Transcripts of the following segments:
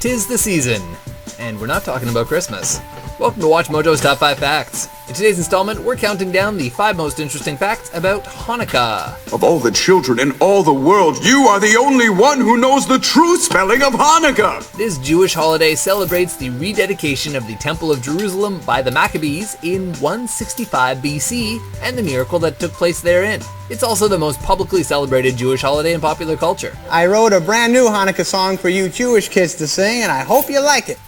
'Tis the season, and we're not talking about Christmas. Welcome to Watch Mojo's Top 5 Facts. In today's installment, we're counting down the 5 most interesting facts about Hanukkah. Of all the children in all the world, you are the only one who knows the true spelling of Hanukkah! This Jewish holiday celebrates the rededication of the Temple of Jerusalem by the Maccabees in 165 BC and the miracle that took place therein. It's also the most publicly celebrated Jewish holiday in popular culture. I wrote a brand new Hanukkah song for you Jewish kids to sing, and I hope you like it.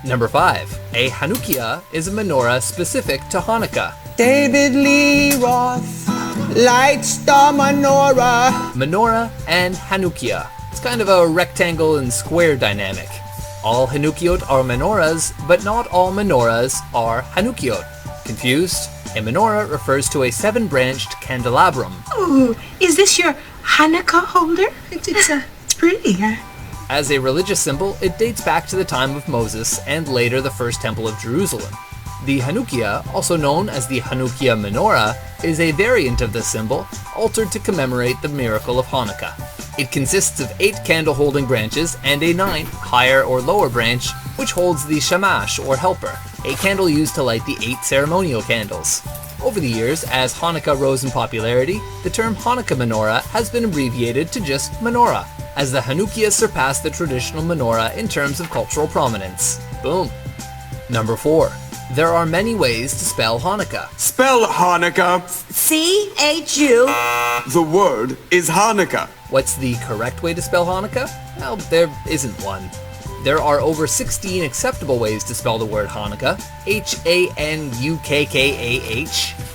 Number 5. A Hanukah is a menorah specific to Hanukkah. David Lee Roth lights the menorah. Menorah and Hanukah. It's kind of a rectangle and square dynamic. All Hanukiot are menorahs, but not all menorahs are Hanukiot. Confused? A menorah refers to a 7-branched candelabrum. Oh, is this your Hanukkah holder? It's pretty, huh? As a religious symbol, it dates back to the time of Moses and later the First Temple of Jerusalem. The Hanukah, also known as the Hanukah menorah, is a variant of this symbol, altered to commemorate the miracle of Hanukkah. It consists of 8 candle-holding branches and a 9th, higher or lower branch, which holds the shamash or helper, a candle used to light the 8 ceremonial candles. Over the years, as Hanukkah rose in popularity, the term Hanukkah menorah has been abbreviated to just menorah, as the Hanukah surpassed the traditional menorah in terms of cultural prominence. Boom. Number 4. There are many ways to spell Hanukkah. Spell Hanukkah. C-H-U. The word is Hanukkah. What's the correct way to spell Hanukkah? Well, there isn't one. There are over 16 acceptable ways to spell the word Hanukkah. Hanukkah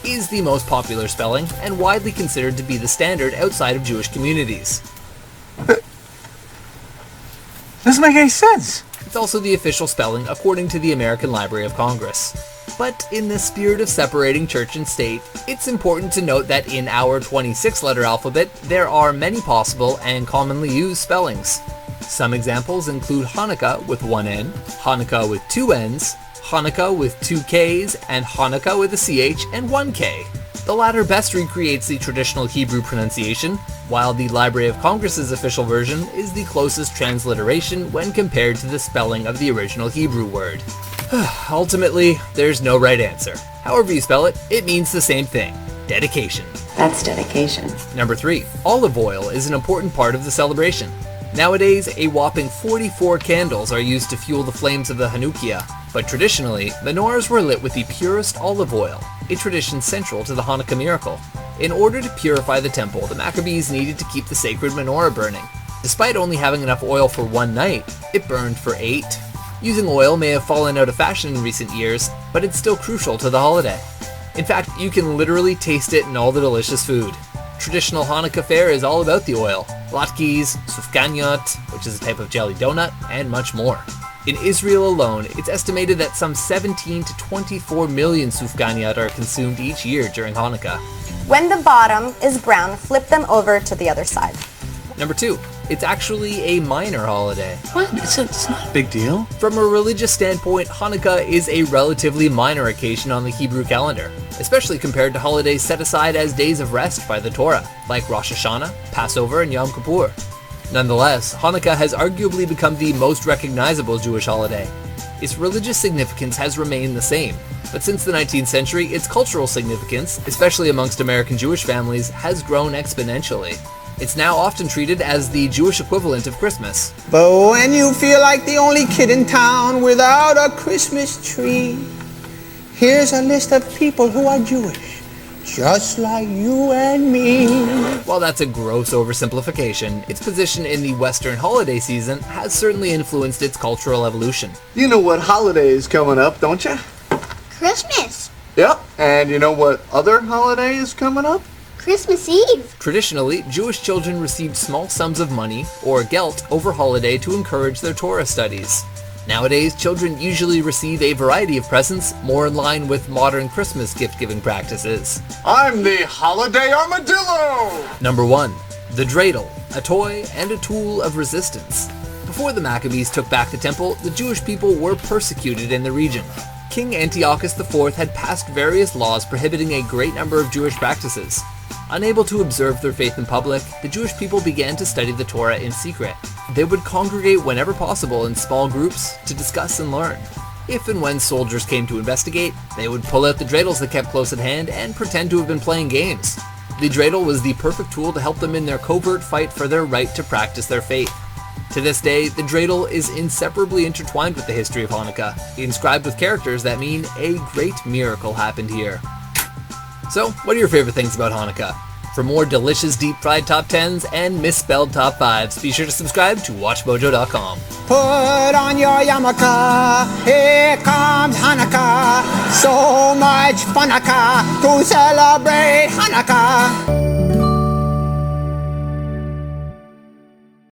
is the most popular spelling and widely considered to be the standard outside of Jewish communities. Doesn't make any sense. It's also the official spelling according to the American Library of Congress. But in the spirit of separating church and state, it's important to note that in our 26-letter alphabet, there are many possible and commonly used spellings. Some examples include Hanukkah with 1 N, Hanukkah with 2 N's, Hanukkah with 2 K's, and Hanukkah with a CH and 1 K. The latter best recreates the traditional Hebrew pronunciation, while the Library of Congress's official version is the closest transliteration when compared to the spelling of the original Hebrew word. Ultimately, there's no right answer. However you spell it, it means the same thing: dedication. That's dedication. Number 3. Olive oil is an important part of the celebration. Nowadays, a whopping 44 candles are used to fuel the flames of the Hanukah, but traditionally, menorahs were lit with the purest olive oil, a tradition central to the Hanukkah miracle. In order to purify the temple, the Maccabees needed to keep the sacred menorah burning. Despite only having enough oil for 1 night, it burned for 8. Using oil may have fallen out of fashion in recent years, but it's still crucial to the holiday. In fact, you can literally taste it in all the delicious food. Traditional Hanukkah fare is all about the oil: latkes, sufganiyot, which is a type of jelly donut, and much more. In Israel alone, it's estimated that some 17 to 24 million sufganiyot are consumed each year during Hanukkah. When the bottom is brown, flip them over to the other side. Number 2. It's actually a minor holiday. What? It's not a big deal. From a religious standpoint, Hanukkah is a relatively minor occasion on the Hebrew calendar, especially compared to holidays set aside as days of rest by the Torah, like Rosh Hashanah, Passover, and Yom Kippur. Nonetheless, Hanukkah has arguably become the most recognizable Jewish holiday. Its religious significance has remained the same, but since the 19th century, its cultural significance, especially amongst American Jewish families, has grown exponentially. It's now often treated as the Jewish equivalent of Christmas. But when you feel like the only kid in town without a Christmas tree, here's a list of people who are Jewish, just like you and me. While that's a gross oversimplification, its position in the Western holiday season has certainly influenced its cultural evolution. You know what holiday is coming up, don't you? Christmas. Yep. And you know what other holiday is coming up? Christmas Eve. Traditionally, Jewish children received small sums of money, or gelt, over holiday to encourage their Torah studies. Nowadays, children usually receive a variety of presents, more in line with modern Christmas gift-giving practices. I'm the holiday armadillo! Number 1. The dreidel, a toy and a tool of resistance. Before the Maccabees took back the temple, the Jewish people were persecuted in the region. King Antiochus IV had passed various laws prohibiting a great number of Jewish practices. Unable to observe their faith in public, the Jewish people began to study the Torah in secret. They would congregate whenever possible in small groups to discuss and learn. If and when soldiers came to investigate, they would pull out the dreidels they kept close at hand and pretend to have been playing games. The dreidel was the perfect tool to help them in their covert fight for their right to practice their faith. To this day, the dreidel is inseparably intertwined with the history of Hanukkah, inscribed with characters that mean a great miracle happened here. So, what are your favorite things about Hanukkah? For more delicious deep-fried top 10s and misspelled top 5s, be sure to subscribe to WatchMojo.com. Put on your yarmulke, here comes Hanukkah. So much Hanukkah to celebrate Hanukkah.